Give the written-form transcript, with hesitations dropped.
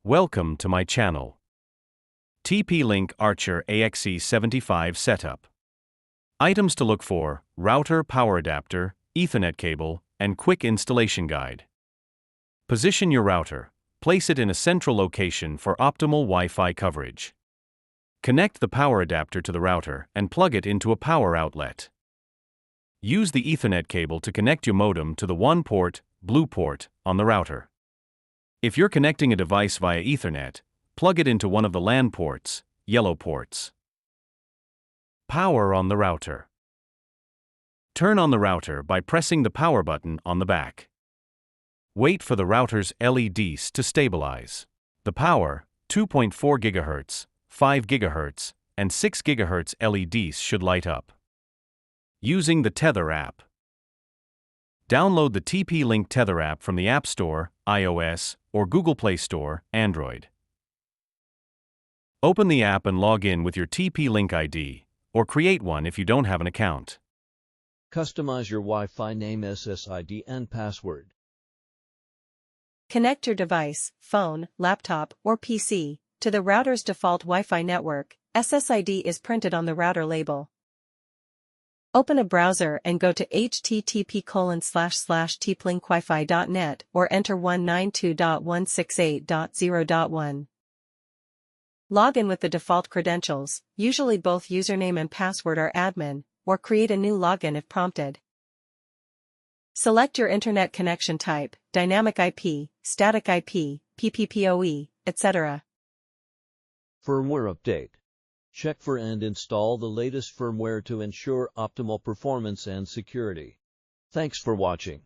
Welcome to my channel. TP Link Archer AXE75 setup. Items to look for: router, power adapter, Ethernet cable, and quick installation guide. Position your router. Place it in a central location for optimal Wi-Fi coverage. Connect the power adapter to the router and plug it into a power outlet. Use the Ethernet cable to connect your modem to the 1-port, blue port, on the router. If you're connecting a device via Ethernet, plug it into one of the LAN ports, yellow ports. Power on the router. Turn on the router by pressing the power button on the back. Wait for the router's LEDs to stabilize. The power, 2.4 GHz, 5 GHz, and 6 GHz LEDs should light up. Using the Tether app. Download the TP Link Tether app from the App Store, iOS, or Google Play Store, Android. Open the app and log in with your TP Link ID, or create one if you don't have an account. Customize your Wi-Fi name, SSID, and password. Connect your device, phone, laptop, or PC to the router's default Wi-Fi network. SSID is printed on the router label. Open a browser and go to http://tplinkwifi.net or enter 192.168.0.1. Log in with the default credentials, usually both username and password are admin, or create a new login if prompted. Select your internet connection type, dynamic IP, static IP, PPPoE, etc. Firmware update. Check for and install the latest firmware to ensure optimal performance and security. Thanks for watching.